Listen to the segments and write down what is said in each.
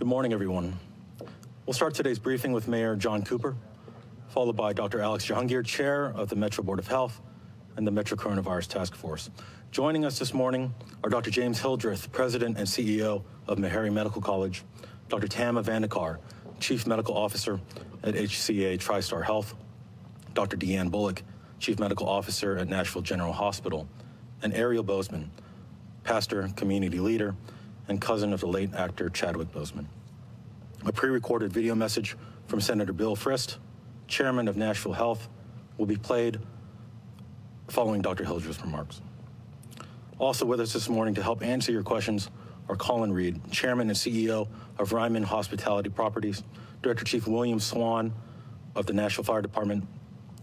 Good morning, everyone. We'll start today's briefing with Mayor John Cooper, followed by Dr. Alex Jahangir, Chair of the Metro Board of Health and the Metro Coronavirus Task Force. Joining us this morning are Dr. James Hildreth, President and CEO of Meharry Medical College, Dr. Tama Vandekar, Chief Medical Officer at HCA TriStar Health, Dr. Deanne Bullock, Chief Medical Officer at Nashville General Hospital, and Ariel Bozeman, pastor, community leader, and cousin of the late actor Chadwick Boseman. A pre-recorded video message from Senator Bill Frist, Chairman of Nashville Health, will be played following Dr. Hildreth's remarks. Also with us this morning to help answer your questions are Colin Reed, Chairman and CEO of Ryman Hospitality Properties, Director Chief William Swan of the Nashville Fire Department,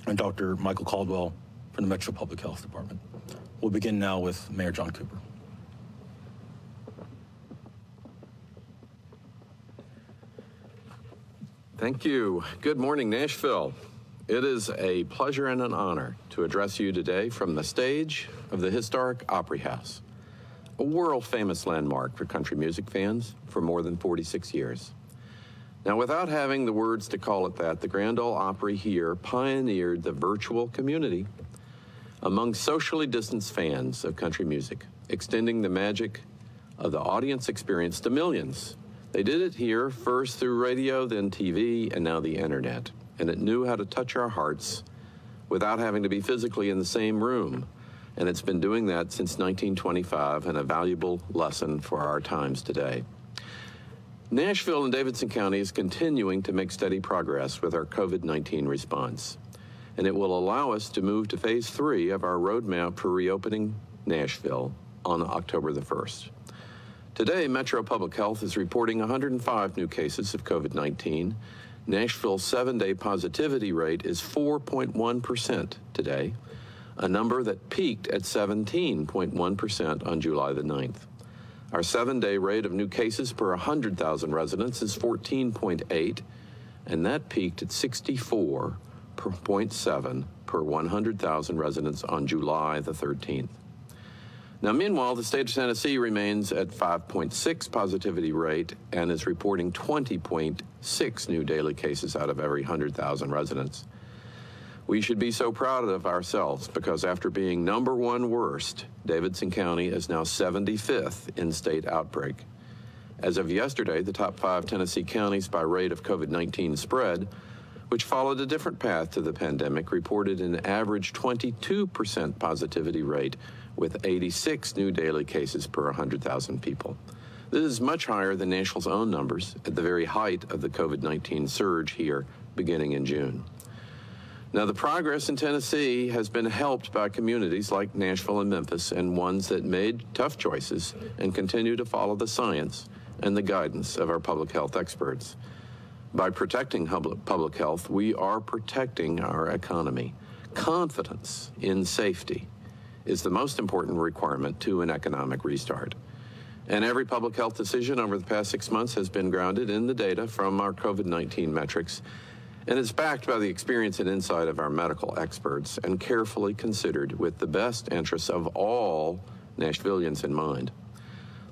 and Dr. Michael Caldwell from the Metro Public Health Department. We'll begin now with Mayor John Cooper. Thank you. Good morning, Nashville. It is a pleasure and an honor to address you today from the stage of the historic Opry House, a world-famous landmark for country music fans for more than 46 years. Now, without having the words to call it that, the Grand Ole Opry here pioneered the virtual community among socially distanced fans of country music, extending the magic of the audience experience to millions. They did it here first through radio, then TV, and now the internet. And it knew how to touch our hearts without having to be physically in the same room. And it's been doing that since 1925, and a valuable lesson for our times today. Nashville and Davidson County is continuing to make steady progress with our COVID-19 response. And it will allow us to move to phase 3 of our roadmap for reopening Nashville on October the 1st. Today, Metro Public Health is reporting 105 new cases of COVID-19. Nashville's 7-day positivity rate is 4.1% today, a number that peaked at 17.1% on July the 9th. Our 7-day rate of new cases per 100,000 residents is 14.8, and that peaked at 64.7 per 100,000 residents on July the 13th. Now, meanwhile, the state of Tennessee remains at 5.6 positivity rate and is reporting 20.6 new daily cases out of every 100,000 residents. We should be so proud of ourselves because after being #1 worst, Davidson County is now 75th in state outbreak. As of yesterday, the top 5 Tennessee counties by rate of COVID-19 spread, which followed a different path to the pandemic, reported an average 22% positivity rate with 86 new daily cases per 100,000 people. This is much higher than Nashville's own numbers at the very height of the COVID-19 surge here beginning in June. Now, the progress in Tennessee has been helped by communities like Nashville and Memphis, and ones that made tough choices and continue to follow the science and the guidance of our public health experts. By protecting public health, we are protecting our economy. Confidence in safety is the most important requirement to an economic restart. And every public health decision over the past 6 months has been grounded in the data from our COVID-19 metrics, and it's backed by the experience and insight of our medical experts and carefully considered with the best interests of all Nashvillians in mind.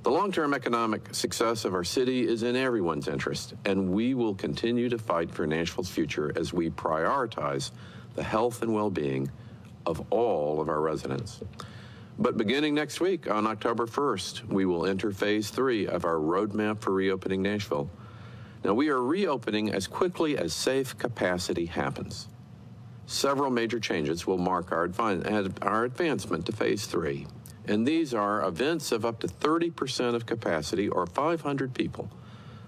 The long-term economic success of our city is in everyone's interest, and we will continue to fight for Nashville's future as we prioritize the health and well-being of all of our residents. But beginning next week, on October 1st, we will enter phase 3 of our roadmap for reopening Nashville. Now, we are reopening as quickly as safe capacity happens. Several major changes will mark our advancement to phase 3. And these are events of up to 30% of capacity, or 500 people,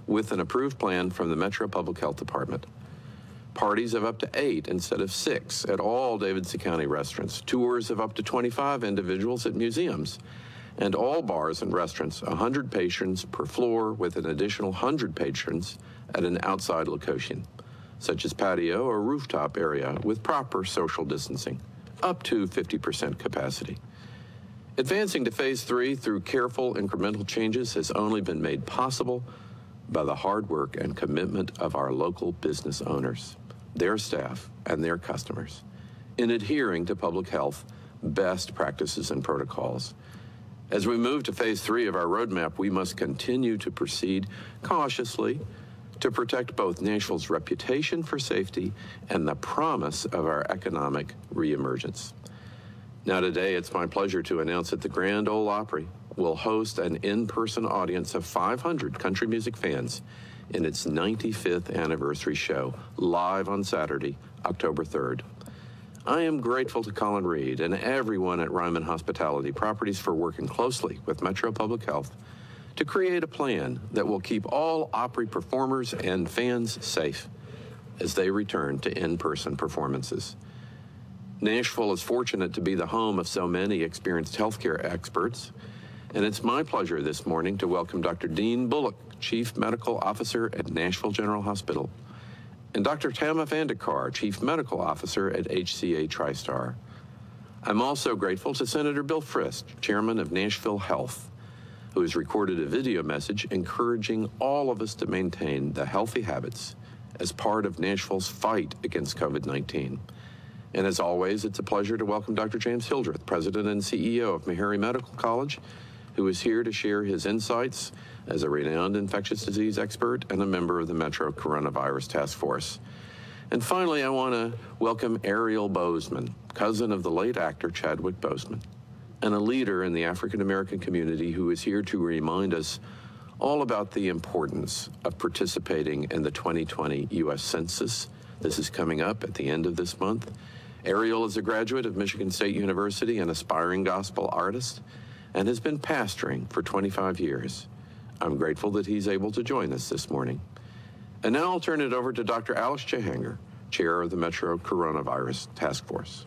with an approved plan from the Metro Public Health Department. Parties of up to 8 instead of 6 at all Davidson County restaurants. Tours of up to 25 individuals at museums. And all bars and restaurants, 100 patrons per floor with an additional 100 patrons at an outside location, such as patio or rooftop area with proper social distancing, up to 50% capacity. Advancing to phase 3 through careful incremental changes has only been made possible by the hard work and commitment of our local business owners, their staff, and their customers in adhering to public health best practices and protocols. As we move to phase 3 of our roadmap, we must continue to proceed cautiously to protect both Nashville's reputation for safety and the promise of our economic reemergence. Now today, it's my pleasure to announce that the Grand Ole Opry will host an in-person audience of 500 country music fans in its 95th anniversary show, live on Saturday, October 3rd. I am grateful to Colin Reed and everyone at Ryman Hospitality Properties for working closely with Metro Public Health to create a plan that will keep all Opry performers and fans safe as they return to in-person performances. Nashville is fortunate to be the home of so many experienced healthcare experts, and it's my pleasure this morning to welcome Dr. Deanne Bullock, Chief Medical Officer at Nashville General Hospital, and Dr. Tama Vandekar, Chief Medical Officer at HCA TriStar. I'm also grateful to Senator Bill Frist, Chairman of Nashville Health, who has recorded a video message encouraging all of us to maintain the healthy habits as part of Nashville's fight against COVID-19. And as always, it's a pleasure to welcome Dr. James Hildreth, President and CEO of Meharry Medical College, who is here to share his insights as a renowned infectious disease expert and a member of the Metro Coronavirus Task Force. And finally, I want to welcome Ariel Bozeman, cousin of the late actor Chadwick Boseman, and a leader in the African American community who is here to remind us all about the importance of participating in the 2020 U.S. Census. This is coming up at the end of this month. Ariel is a graduate of Michigan State University, an aspiring gospel artist, and has been pastoring for 25 years. I'm grateful that he's able to join us this morning. And now I'll turn it over to Dr. Alex Jehanger, Chair of the Metro Coronavirus Task Force.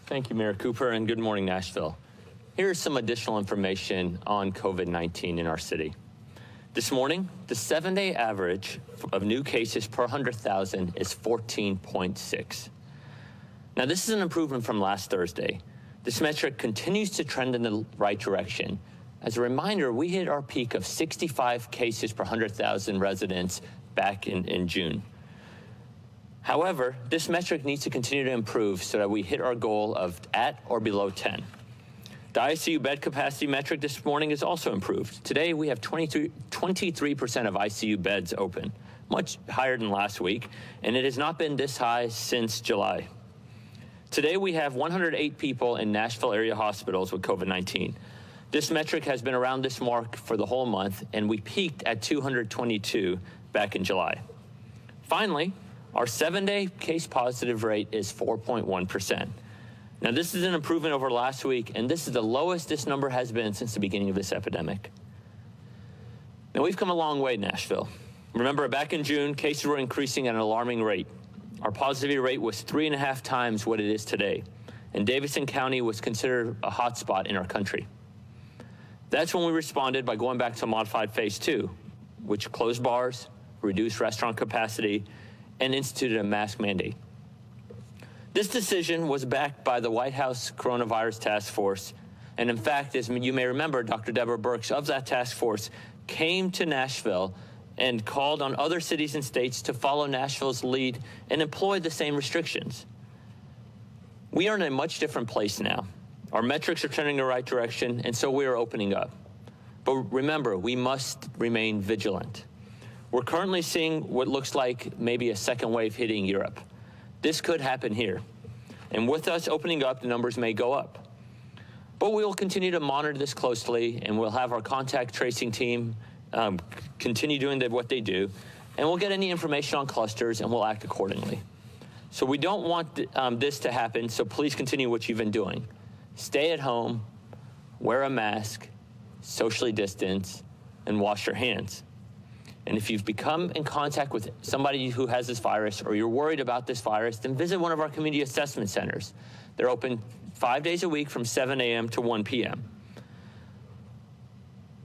Thank you, Mayor Cooper, and good morning, Nashville. Here's some additional information on COVID-19 in our city. This morning, the 7-day average of new cases per 100,000 is 14.6. Now, this is an improvement from last Thursday. This metric continues to trend in the right direction. As a reminder, we hit our peak of 65 cases per 100,000 residents back in June. However, this metric needs to continue to improve so that we hit our goal of at or below 10. The Icu Bed Capacity Metric this morning is also improved. Today, we have 23% of ICU beds open, much higher than last week, and it has not been this high since July. Today, we have 108 people in Nashville area hospitals with COVID-19. This metric has been around this mark for the whole month, and we peaked at 222 back in July. Finally, our 7-day case positive rate is 4.1%. Now, this is an improvement over last week, and this is the lowest this number has been since the beginning of this epidemic. Now, we've come a long way in Nashville. Remember, back in June, cases were increasing at an alarming rate. Our positivity rate was 3.5 times what it is today, and Davidson County was considered a hotspot in our country. That's when we responded by going back to modified phase 2, which closed bars, reduced restaurant capacity, and instituted a mask mandate. This decision was backed by the White House Coronavirus Task Force, and in fact, as you may remember, Dr. Deborah Birx of that task force came to Nashville and called on other cities and states to follow Nashville's lead and employ the same restrictions. We are in a much different place now. Our metrics are trending in the right direction, and so we are opening up. But remember, we must remain vigilant. We're currently seeing what looks like maybe a second wave hitting Europe. This could happen here. And with us opening up, the numbers may go up. But we will continue to monitor this closely, and we'll have our contact tracing team continue doing what they do, and we'll get any information on clusters, and we'll act accordingly. So we don't want this to happen, so please continue what you've been doing. Stay at home, wear a mask, socially distance, and wash your hands. And if you've become in contact with somebody who has this virus, or you're worried about this virus, then visit one of our community assessment centers. They're open 5 days a week from 7 a.m. to 1 p.m.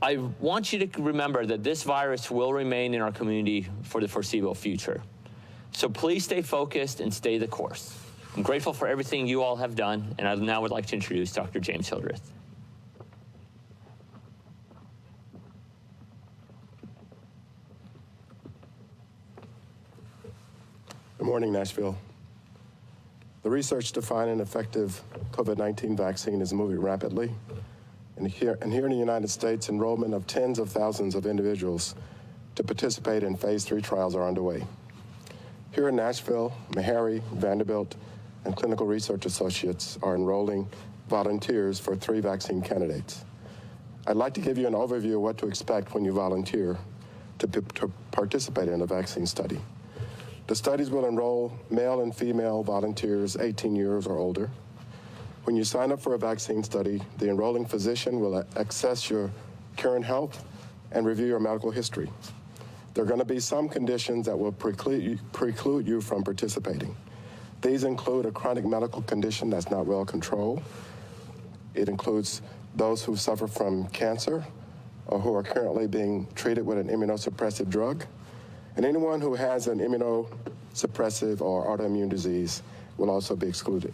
I want you to remember that this virus will remain in our community for the foreseeable future. So please stay focused and stay the course. I'm grateful for everything you all have done, and I now would like to introduce Dr. James Hildreth. Good morning, Nashville. The research to find an effective COVID-19 vaccine is moving rapidly. And here in the United States, enrollment of tens of thousands of individuals to participate in phase 3 trials are underway. Here in Nashville, Meharry, Vanderbilt, and clinical research associates are enrolling volunteers for 3 vaccine candidates. I'd like to give you an overview of what to expect when you volunteer to participate in a vaccine study. The studies will enroll male and female volunteers 18 years or older. When you sign up for a vaccine study, the enrolling physician will assess your current health and review your medical history. There are going to be some conditions that will preclude you from participating. These include a chronic medical condition that's not well controlled. It includes those who suffer from cancer or who are currently being treated with an immunosuppressive drug. And anyone who has an immunosuppressive or autoimmune disease will also be excluded.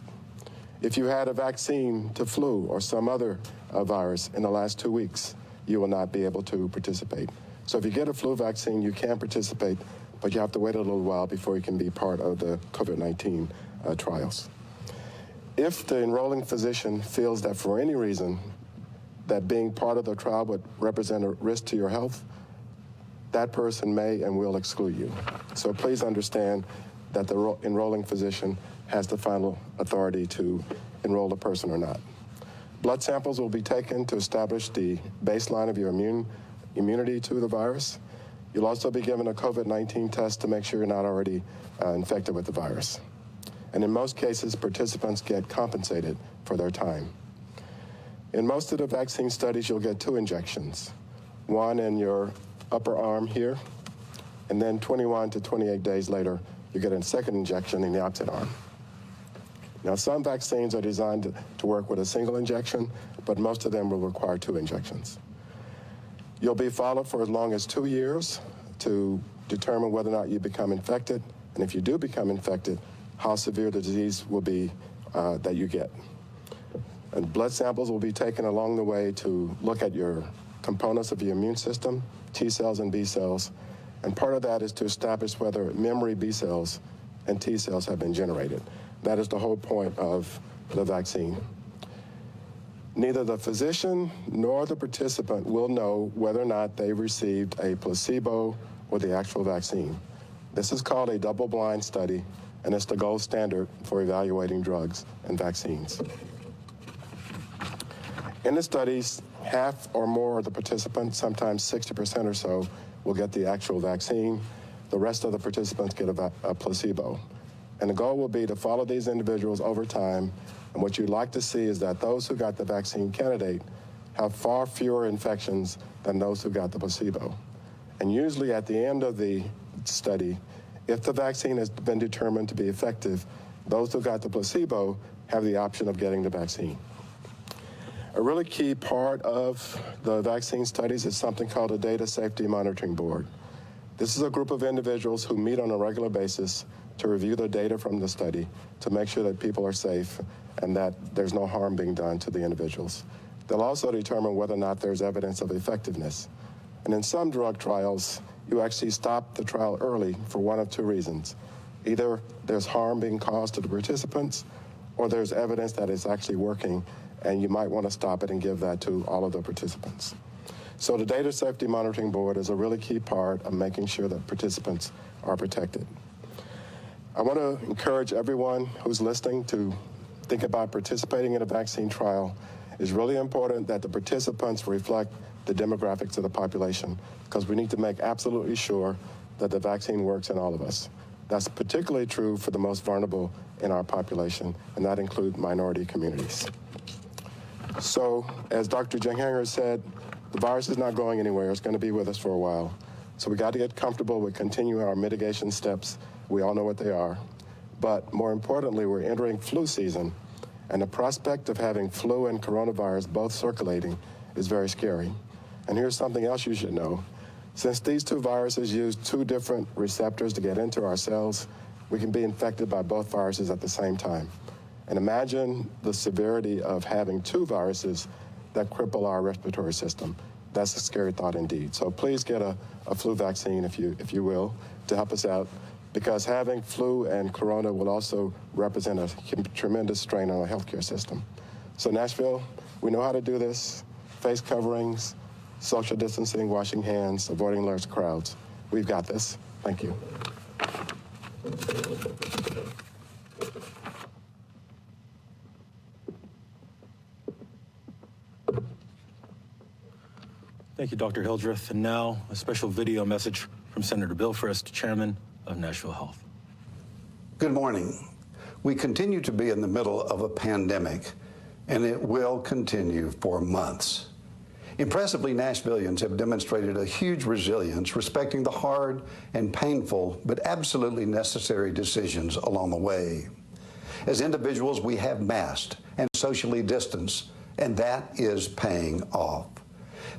If you had a vaccine to flu or some other virus in the last 2 weeks, you will not be able to participate. So if you get a flu vaccine, you can participate, but you have to wait a little while before you can be part of the COVID-19 trials. If the enrolling physician feels that for any reason that being part of the trial would represent a risk to your health, that person may and will exclude you. So please understand that the enrolling physician has the final authority to enroll the person or not. Blood samples will be taken to establish the baseline of your immunity to the virus. You'll also be given a COVID-19 test to make sure you're not already infected with the virus. And in most cases, participants get compensated for their time. In most of the vaccine studies, you'll get 2 injections, one in your upper arm here, and then 21 to 28 days later, you get a second injection in the opposite arm. Now, some vaccines are designed to work with a single injection, but most of them will require 2 injections. You'll be followed for as long as 2 years to determine whether or not you become infected, and if you do become infected, how severe the disease will be that you get. And blood samples will be taken along the way to look at your components of your immune system, T cells and B cells, and part of that is to establish whether memory B cells and T cells have been generated. That is the whole point of the vaccine. Neither the physician nor the participant will know whether or not they received a placebo or the actual vaccine. This is called a double-blind study, and it's the gold standard for evaluating drugs and vaccines. In the studies, half or more of the participants, sometimes 60% or so, will get the actual vaccine. The rest of the participants get a placebo. And the goal will be to follow these individuals over time. And what you'd like to see is that those who got the vaccine candidate have far fewer infections than those who got the placebo. And usually at the end of the study, if the vaccine has been determined to be effective, those who got the placebo have the option of getting the vaccine. A really key part of the vaccine studies is something called a Data Safety Monitoring Board. This is a group of individuals who meet on a regular basis to review the data from the study to make sure that people are safe and that there's no harm being done to the individuals. They'll also determine whether or not there's evidence of effectiveness. And in some drug trials, you actually stop the trial early for one of 2 reasons. Either there's harm being caused to the participants, or there's evidence that it's actually working, and you might want to stop it and give that to all of the participants. So the Data Safety Monitoring Board is a really key part of making sure that participants are protected. I want to encourage everyone who's listening to think about participating in a vaccine trial. It's really important that the participants reflect the demographics of the population, because we need to make absolutely sure that the vaccine works in all of us. That's particularly true for the most vulnerable in our population, and that includes minority communities. So, as Dr. Janghanger said, the virus is not going anywhere. It's going to be with us for a while. So we got to get comfortable with continuing our mitigation steps. We all know what they are. But more importantly, we're entering flu season, and the prospect of having flu and coronavirus both circulating is very scary. And here's something else you should know. Since these 2 viruses use 2 different receptors to get into our cells, we can be infected by both viruses at the same time. And imagine the severity of having 2 viruses that cripple our respiratory system. That's a scary thought indeed. So please get a flu vaccine, if you will, to help us out. because having flu and corona will also represent a tremendous strain on our healthcare system. So Nashville, we know how to do this. Face coverings, social distancing, washing hands, avoiding large crowds. We've got this. Thank you. Thank you, Dr. Hildreth. And now a special video message from Senator Bill Frist, Chairman of Nashville Health. Good morning. We continue to be in the middle of a pandemic, and it will continue for months. Impressively, Nashvillians have demonstrated a huge resilience, respecting the hard and painful but absolutely necessary decisions along the way. As individuals, we have masked and socially distanced, and that is paying off.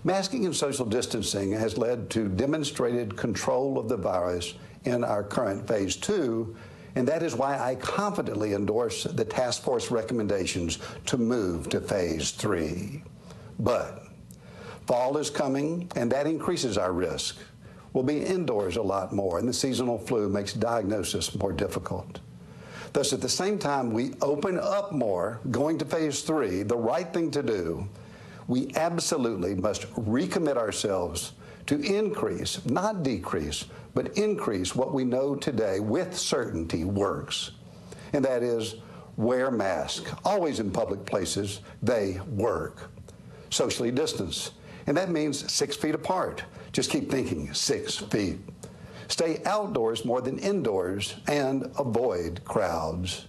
Masking and social distancing has led to demonstrated control of the virus in our current phase 2, and that is why I confidently endorse the task force recommendations to move to phase 3. But fall is coming, and that increases our risk. We'll be indoors a lot more, and the seasonal flu makes diagnosis more difficult. Thus, at the same time we open up more, going to phase 3, the right thing to do, we absolutely must recommit ourselves to increase, not decrease, but increase what we know today with certainty works. And that is wear masks, always in public places. They work. Socially distance, and that means 6 feet apart. Just keep thinking 6 feet. Stay outdoors more than indoors and avoid crowds.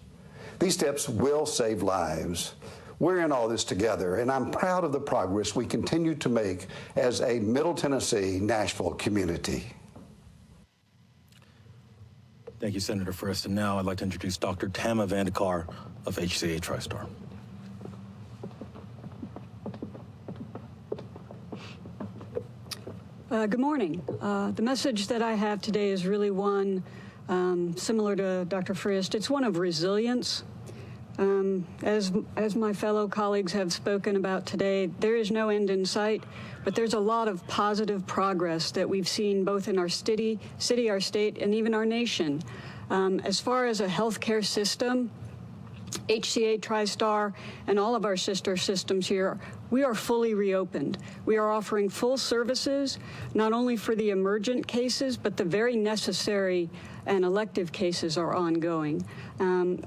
These steps will save lives. We're in all this together, and I'm proud of the progress we continue to make as a Middle Tennessee, Nashville community. Thank you, Senator Frist. And now I'd like to introduce Dr. Tama Vandekar of HCA TriStar. Good morning. The message that I have today is really one similar to Dr. Frist. It's one of resilience. As my fellow colleagues have spoken about today, there is no end in sight, but there's a lot of positive progress that we've seen both in our city, our state, and even our nation. As far as a healthcare system, HCA TriStar and all of our sister systems here, we are fully reopened. We are offering full services, not only for the emergent cases, but the very necessary and elective cases are ongoing.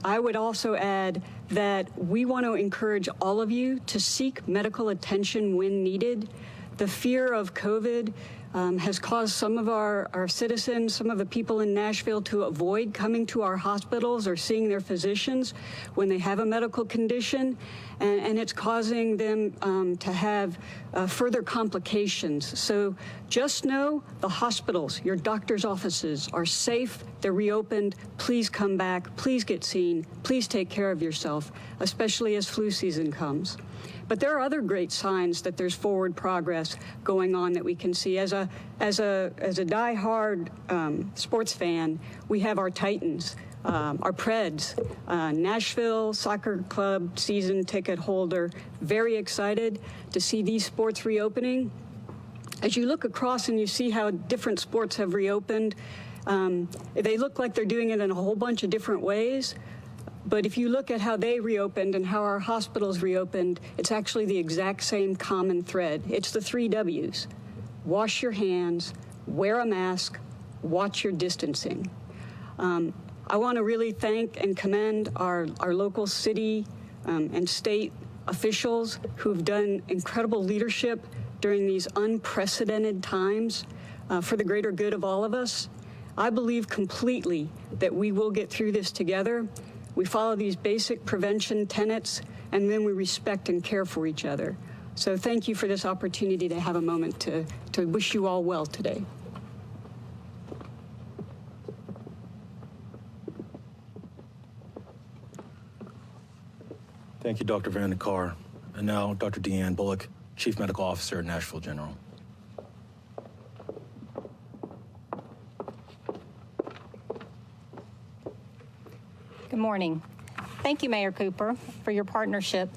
I would also add that we want to encourage all of you to seek medical attention when needed. The fear of COVID has caused some of our citizens, some of the people in Nashville to avoid coming to our hospitals or seeing their physicians when they have a medical condition, and it's causing them to have further complications. So just know the hospitals, your doctor's offices are safe, they're reopened. Please come back, please get seen, please take care of yourself, especially as flu season comes. But there are other great signs that there's forward progress going on that we can see. As a die-hard sports fan, we have our Titans, our Preds, Nashville Soccer Club season ticket holder, very excited to see these sports reopening. As you look across and you see how different sports have reopened, they look like they're doing it in a whole bunch of different ways. But if you look at how they reopened and how our hospitals reopened, it's actually the exact same common thread. It's the 3 W's. Wash your hands, wear a mask, watch your distancing. I want to really thank and commend our local city and state officials who've done incredible leadership during these unprecedented times for the greater good of all of us. I believe completely that we will get through this together. We follow these basic prevention tenets, and then we respect and care for each other. So thank you for this opportunity to have a moment to wish you all well today. Thank you, Dr. Vandekar. And now, Dr. Deanne Bullock, Chief Medical Officer at Nashville General. Good morning. Thank you, Mayor Cooper, for your partnership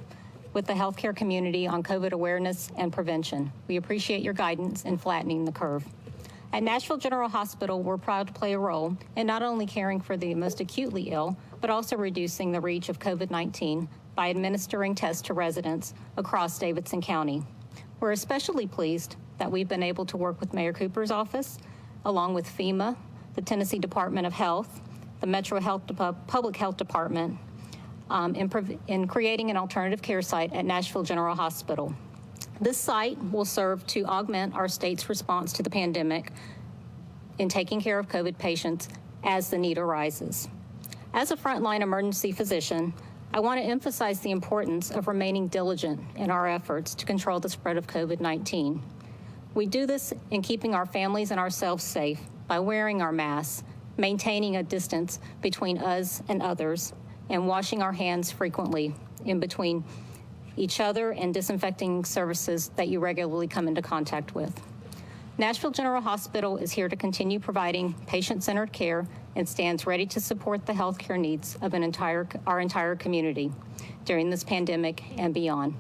with the healthcare community on COVID awareness and prevention. We appreciate your guidance in flattening the curve. At Nashville General Hospital, we're proud to play a role in not only caring for the most acutely ill, but also reducing the reach of COVID-19 by administering tests to residents across Davidson County. We're especially pleased that we've been able to work with Mayor Cooper's office, along with FEMA, the Tennessee Department of Health, the Metro Public Health Department, in creating an alternative care site at Nashville General Hospital. This site will serve to augment our state's response to the pandemic in taking care of COVID patients as the need arises. As a frontline emergency physician, I want to emphasize the importance of remaining diligent in our efforts to control the spread of COVID-19. We do this in keeping our families and ourselves safe by wearing our masks, maintaining a distance between us and others, and washing our hands frequently in between each other and disinfecting services that you regularly come into contact with. Nashville General Hospital is here to continue providing patient-centered care and stands ready to support the healthcare needs of our entire community during this pandemic and beyond.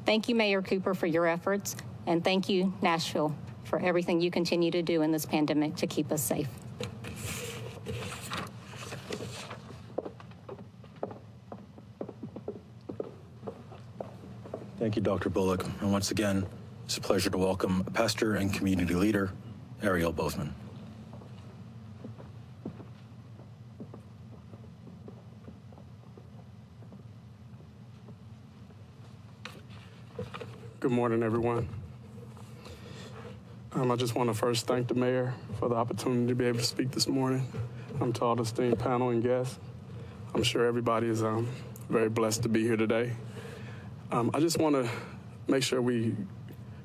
Thank you, Mayor Cooper, for your efforts, and thank you, Nashville, for everything you continue to do in this pandemic to keep us safe. Thank you, Dr. Bullock. And once again, it's a pleasure to welcome pastor and community leader, Ariel Bozeman. Good morning, everyone. I just want to first thank the mayor for the opportunity to be able to speak this morning. To all the esteemed panel and guests. I'm sure everybody is very blessed to be here today. I just want to make sure we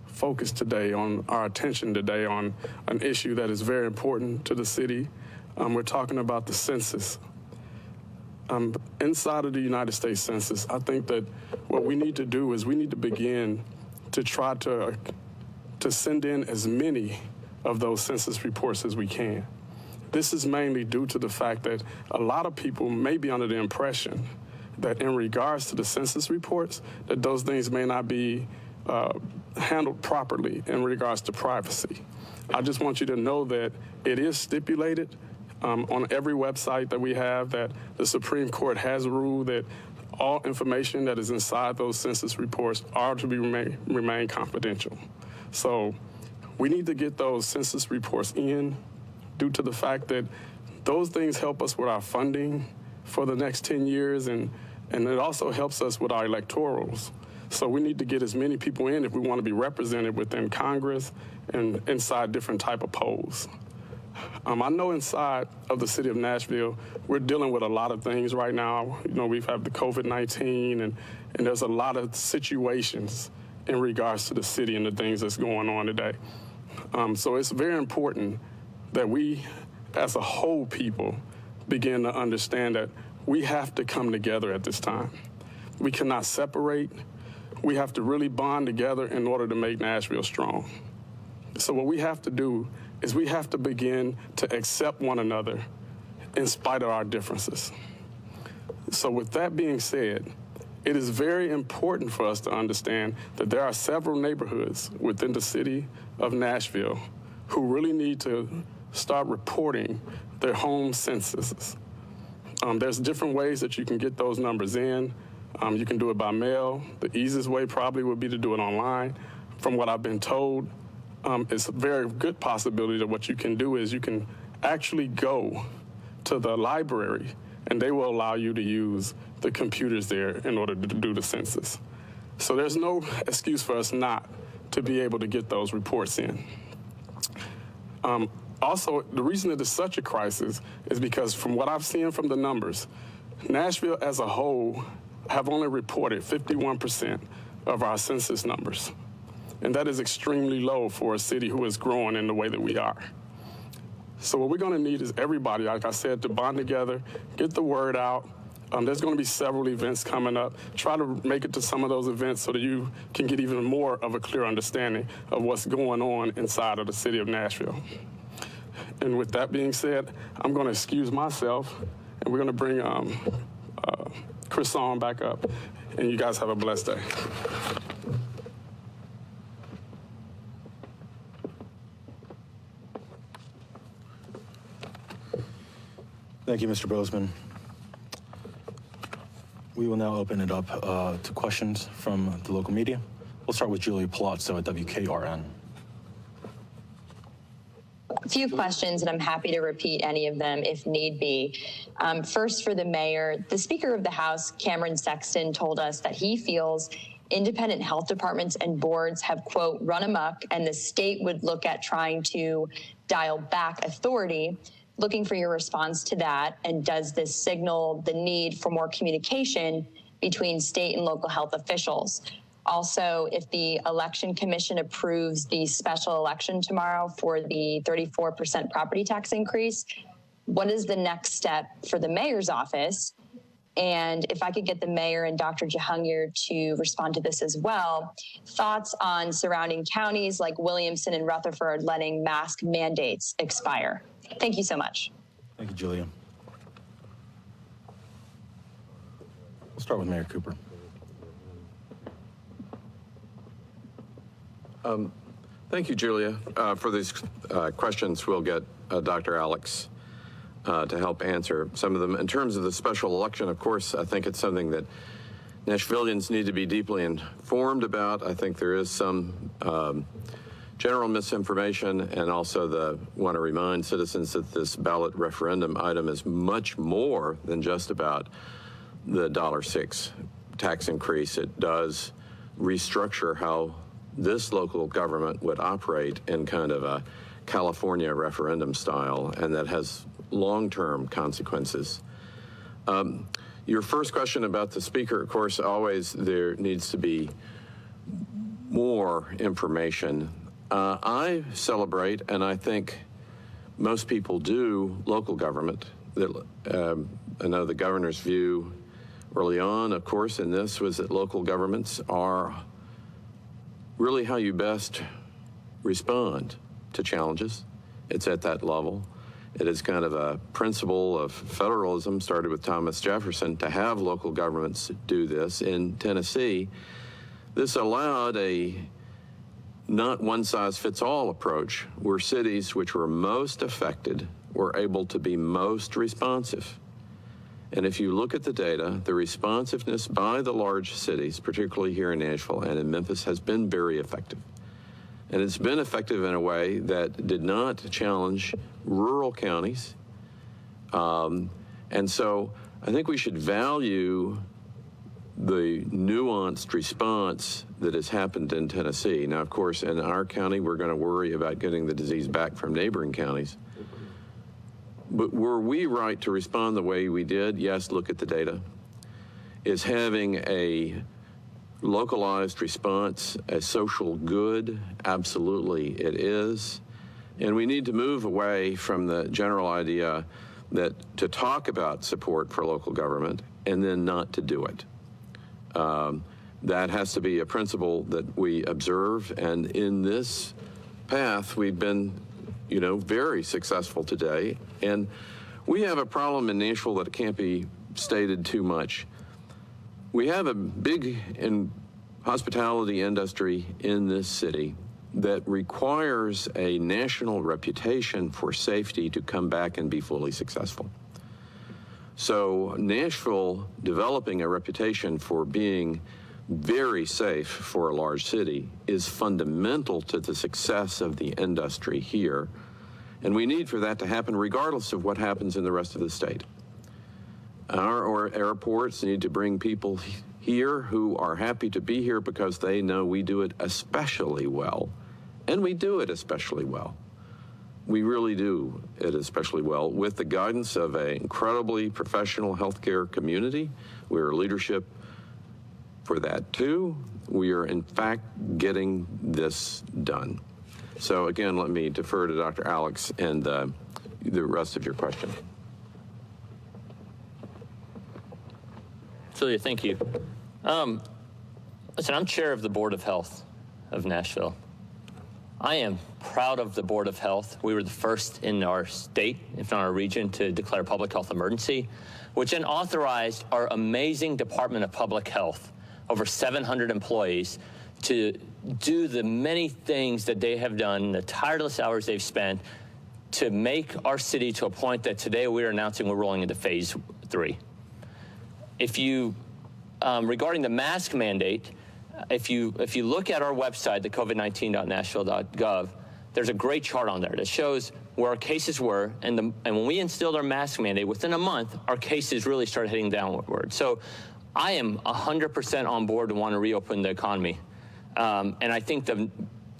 focus today on our attention today on an issue that is very important to the city. We're talking about the census. Inside of the United States Census, I think that what we need to do is we need to begin to try to send in as many of those census reports as we can. This is mainly due to the fact that a lot of people may be under the impression that in regards to the census reports, that those things may not be handled properly in regards to privacy. I just want you to know that it is stipulated on every website that we have that the Supreme Court has ruled that all information that is inside those census reports are to be remain confidential. So we need to get those census reports in due to the fact that those things help us with our funding for the next 10 years, and it also helps us with our electorals. So we need to get as many people in if we want to be represented within Congress and inside different type of polls. I know inside of the city of Nashville, we're dealing with a lot of things right now. You know, we've had the COVID-19 and there's a lot of situations in regards to the city and the things that's going on today. So it's very important that we, as a whole people, begin to understand that we have to come together at this time. We cannot separate. We have to really bond together in order to make Nashville strong. So what we have to do is we have to begin to accept one another in spite of our differences. So with that being said, it is very important for us to understand that there are several neighborhoods within the city of Nashville who really need to start reporting their home censuses. There's different ways that you can get those numbers in. You can do it by mail. The easiest way probably would be to do it online. From what I've been told, it's a very good possibility that what you can do is you can actually go to the library and they will allow you to use the computers there in order to do the census. So there's no excuse for us not to be able to get those reports in. Also, the reason it is such a crisis is because from what I've seen from the numbers, Nashville as a whole have only reported 51% of our census numbers. And that is extremely low for a city who is growing in the way that we are. So what we're going to need is everybody, like I said, to bond together, get the word out. There's going to be several events coming up. Try to make it to some of those events so that you can get even more of a clear understanding of what's going on inside of the city of Nashville. And with that being said, I'm going to excuse myself, and we're going to bring Chris on back up. And you guys have a blessed day. Thank you, Mr. Bozeman. We will now open it up to questions from the local media. We'll start with Julia Palazzo at WKRN. A few questions, and I'm happy to repeat any of them if need be. First, for the mayor, the Speaker of the House, Cameron Sexton, told us that he feels independent health departments and boards have, quote, run amok, and the state would look at trying to dial back authority. Looking for your response to that, and does this signal the need for more communication between state and local health officials? Also, if the Election Commission approves the special election tomorrow for the 34% property tax increase, what is the next step for the mayor's office? And if I could get the mayor and Dr. Jahangir to respond to this as well, thoughts on surrounding counties like Williamson and Rutherford letting mask mandates expire. Thank you so much. Thank you, Julia. We'll start with Mayor Cooper. Thank you, Julia. For these questions, we'll get Dr. Alex to help answer some of them. In terms of the special election, of course, I think it's something that Nashvillians need to be deeply informed about. I think there is some general misinformation, and also want to remind citizens that this ballot referendum item is much more than just about the $6 tax increase. It does restructure how this local government would operate in kind of a California referendum style, and that has long-term consequences. Your first question about the speaker, of course, always there needs to be more information. I celebrate, and I think most people do, local government. I know the governor's view early on, of course, in this was that local governments are really how you best respond to challenges. It's at that level. It is kind of a principle of federalism, started with Thomas Jefferson, to have local governments do this. In Tennessee, this allowed a not one-size-fits-all approach, where cities which were most affected were able to be most responsive. And if you look at the data, the responsiveness by the large cities, particularly here in Nashville and in Memphis, has been very effective. And it's been effective in a way that did not challenge rural counties. And so I think we should value the nuanced response that has happened in Tennessee. Now, of course, in our county, we're going to worry about getting the disease back from neighboring counties. But were we right to respond the way we did? Yes, look at the data. Is having a localized response a social good? Absolutely, it is. And we need to move away from the general idea that to talk about support for local government and then not to do it. That has to be a principle that we observe, and in this path, we've been, very successful today. And we have a problem in Nashville that can't be stated too much. We have a big hospitality industry in this city that requires a national reputation for safety to come back and be fully successful. So Nashville developing a reputation for being very safe for a large city is fundamental to the success of the industry here. And we need for that to happen regardless of what happens in the rest of the state. Our airports need to bring people here who are happy to be here because they know we do it especially well. And we do it especially well. We really do it especially well with the guidance of an incredibly professional healthcare community. We're leadership for that too. We are in fact getting this done. So again, let me defer to Dr. Alex and the rest of your question. Julia, thank you. Listen, I'm chair of the Board of Health of Nashville. I am proud of the Board of Health. We were the first in our state, if not our region, to declare public health emergency, which then authorized our amazing Department of Public Health, over 700 employees, to do the many things that they have done, the tireless hours they've spent to make our city to a point that today we're announcing we're rolling into phase 3. If you, regarding the mask mandate, if you look at our website, the covid19.nashville.gov, there's a great chart on there that shows where our cases were, and when we instilled our mask mandate, within a month, our cases really started heading downward. So I am 100% on board to want to reopen the economy. And I think the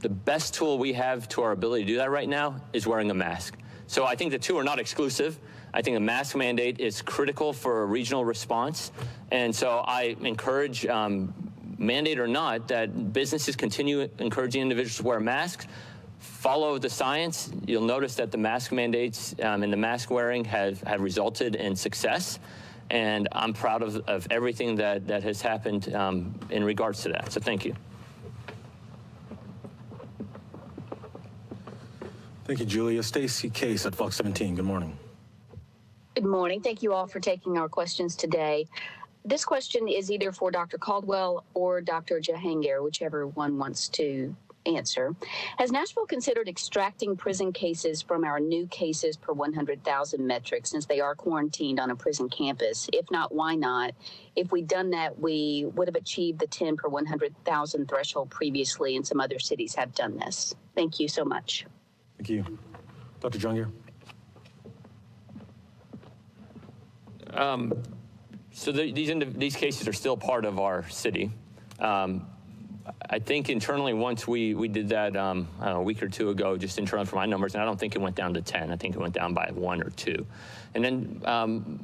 best tool we have to our ability to do that right now is wearing a mask. So I think the two are not exclusive. I think a mask mandate is critical for a regional response. And so I encourage, mandate or not, that businesses continue encouraging individuals to wear masks. Follow the science. You'll notice that the mask mandates and the mask wearing have resulted in success. And I'm proud of everything that has happened in regards to that. So thank you. Thank you, Julia. Stacy Case at Fox 17. Good morning. Good morning. Thank you all for taking our questions today. This question is either for Dr. Caldwell or Dr. Jahangir, whichever one wants to answer. Has Nashville considered extracting prison cases from our new cases per 100,000 metric since they are quarantined on a prison campus? If not, why not? If we'd done that, we would have achieved the 10 per 100,000 threshold previously, and some other cities have done this. Thank you so much. Thank you. Dr. Jahangir. So these cases are still part of our city. I think internally, once we did that a week or two ago, just internally for my numbers, and I don't think it went down to 10. I think it went down by 1 or 2. And then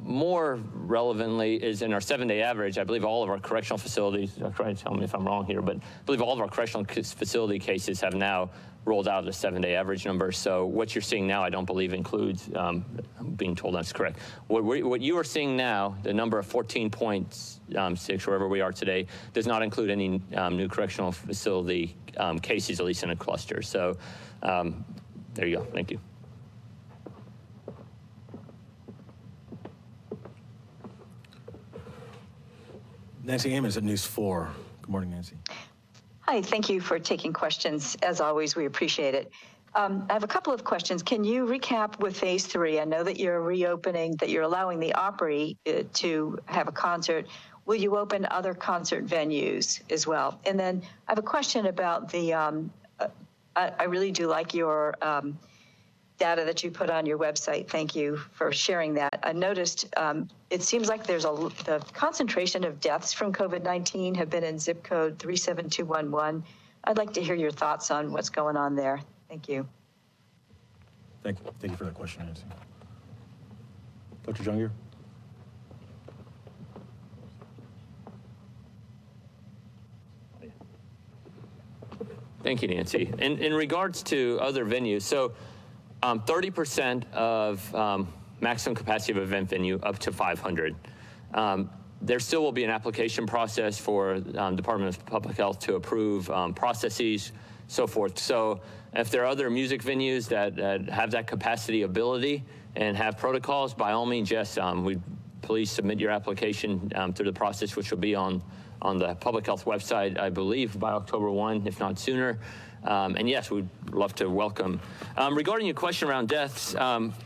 more relevantly is in our 7-day average, I believe all of our correctional facilities, try to tell me if I'm wrong here, but I believe all of our correctional facility cases have now rolled out the 7-day average number. So what you're seeing now, I don't believe includes, being told that's correct. What you are seeing now, the number of 14.6, wherever we are today, does not include any new correctional facility cases, at least in a cluster. So there you go. Thank you. Nancy Amos at News 4. Good morning, Nancy. Hi, thank you for taking questions. As always, we appreciate it. I have a couple of questions. Can you recap with phase 3? I know that you're reopening, that you're allowing the Opry to have a concert. Will you open other concert venues as well? And then I have a question about the, I really do like your data that you put on your website. Thank you for sharing that. I noticed it seems like there's the concentration of deaths from COVID-19 have been in zip code 37211. I'd like to hear your thoughts on what's going on there. Thank you. Thank you for that question, Nancy. Dr. Jahangir. Thank you, Nancy. In regards to other venues, so 30% of maximum capacity of event venue up to 500. There still will be an application process for Department of Public Health to approve processes, so forth. So if there are other music venues that have that capacity ability and have protocols, by all means, yes, please submit your application through the process, which will be on the Public Health website, I believe, by October 1, if not sooner. And yes, we'd love to welcome. Regarding your question around deaths,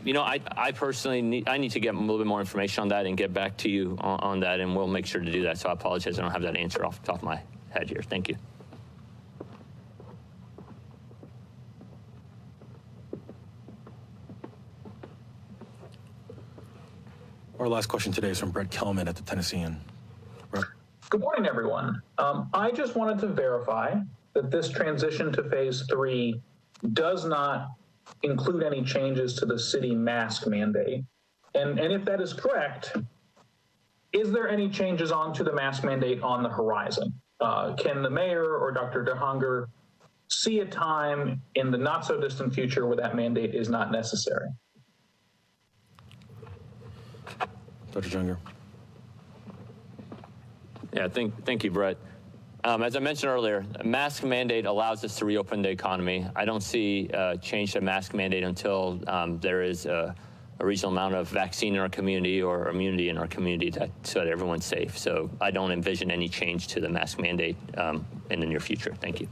you know, I personally need to get a little bit more information on that and get back to you on that, and we'll make sure to do that. So I apologize, I don't have that answer off the top of my head here. Thank you. Our last question today is from Brett Kelman at the Tennessean. Brett. Good morning, everyone. I just wanted to verify that this transition to phase 3 does not include any changes to the city mask mandate. And if that is correct, is there any changes onto the mask mandate on the horizon? Can the mayor or Dr. Jahangir see a time in the not so distant future where that mandate is not necessary? Dr. Jahangir. Yeah, thank you, Brett. As I mentioned earlier, a mask mandate allows us to reopen the economy. I don't see a change to mask mandate until there is a reasonable amount of vaccine in our community or immunity in our community so that everyone's safe. So I don't envision any change to the mask mandate in the near future. Thank you.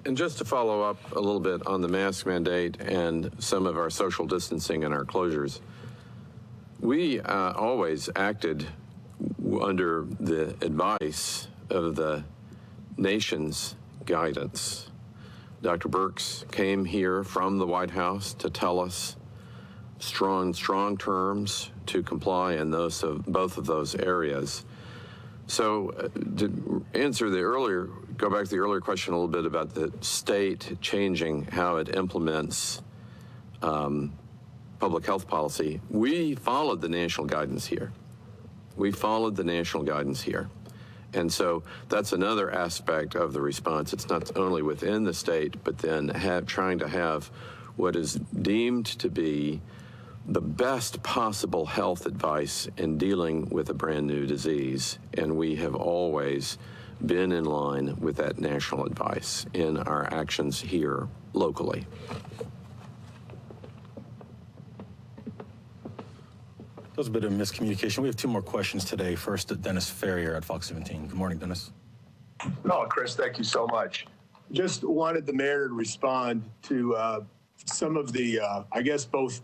And just to follow up a little bit on the mask mandate and some of our social distancing and our closures, we always acted under the advice of the nation's guidance. Dr. Birx came here from the White House to tell us strong terms to comply in both of those areas. So to answer go back to the earlier question a little bit about the state changing how it implements public health policy, we followed the national guidance here. And so that's another aspect of the response. It's not only within the state, but then trying to have what is deemed to be the best possible health advice in dealing with a brand new disease. And we have always been in line with that national advice in our actions here locally. There was a bit of miscommunication. We have two more questions today. First, Dennis Ferrier at Fox 17. Good morning, Dennis. Oh, Chris, thank you so much. Just wanted the mayor to respond to some of the, I guess both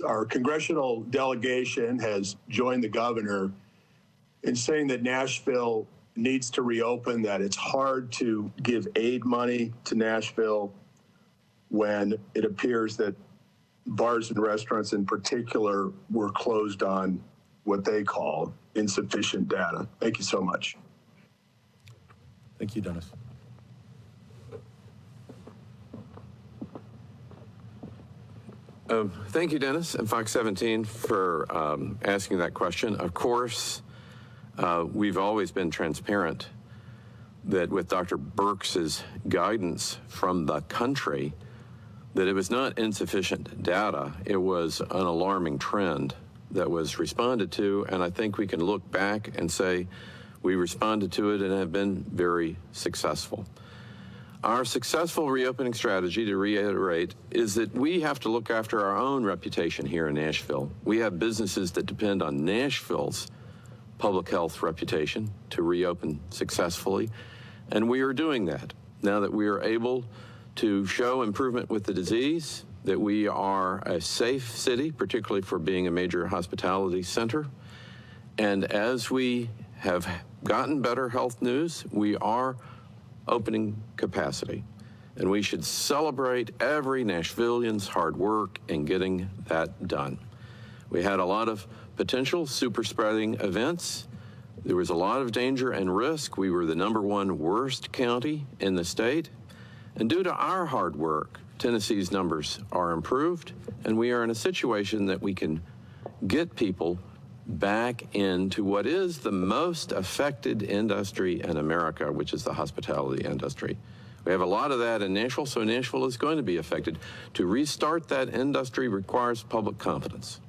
our congressional delegation has joined the governor in saying that Nashville needs to reopen, that it's hard to give aid money to Nashville when it appears that bars and restaurants in particular were closed on what they call insufficient data. Thank you so much. Thank you, Dennis. Thank you, Dennis, and Fox 17 for asking that question. Of course, we've always been transparent that with Dr. Birx's guidance from the country, that it was not insufficient data, it was an alarming trend that was responded to, and I think we can look back and say we responded to it and have been very successful. Our successful reopening strategy, to reiterate, is that we have to look after our own reputation here in Nashville. We have businesses that depend on Nashville's public health reputation to reopen successfully, and we are doing that. Now that we are able to show improvement with the disease, that we are a safe city, particularly for being a major hospitality center, and as we have gotten better health news, we are opening capacity. And we should celebrate every Nashvillian's hard work in getting that done. We had a lot of potential super spreading events. There was a lot of danger and risk. We were the #1 worst county in the state. And due to our hard work, Tennessee's numbers are improved, and we are in a situation that we can get people back into what is the most affected industry in America, which is the hospitality industry. We have a lot of that in Nashville, so Nashville is going to be affected. To restart that industry requires public confidence.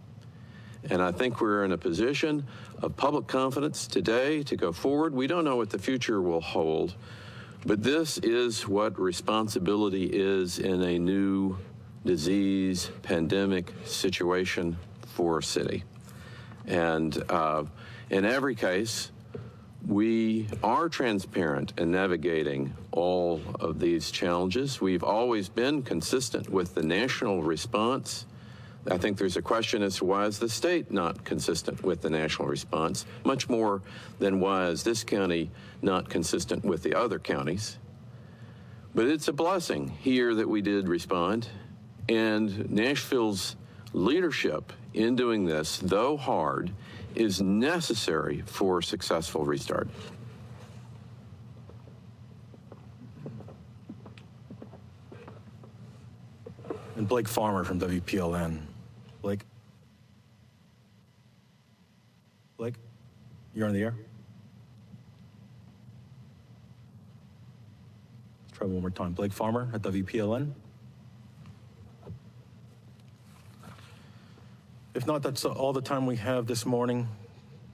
And I think we're in a position of public confidence today to go forward. We don't know what the future will hold, but this is what responsibility is in a new disease pandemic situation for a city. And in every case, we are transparent in navigating all of these challenges. We've always been consistent with the national response. I think there's a question as to why is the state not consistent with the national response, much more than why is this county not consistent with the other counties. But it's a blessing here that we did respond, and Nashville's leadership in doing this, though hard, is necessary for a successful restart. And Blake Farmer from WPLN. Blake? Blake, you're on the air? Let's try one more time. Blake Farmer at WPLN. If not, that's all the time we have this morning.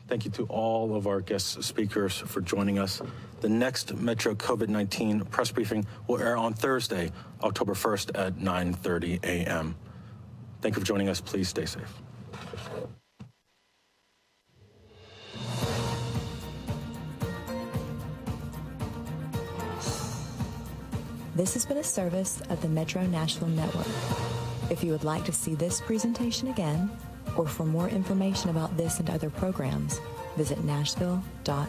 Thank you to all of our guest speakers for joining us. The next Metro COVID-19 press briefing will air on Thursday, October 1st at 9:30 a.m. Thank you for joining us. Please stay safe. This has been a service of the Metro Nashville Network. If you would like to see this presentation again, or for more information about this and other programs, visit nashville.org.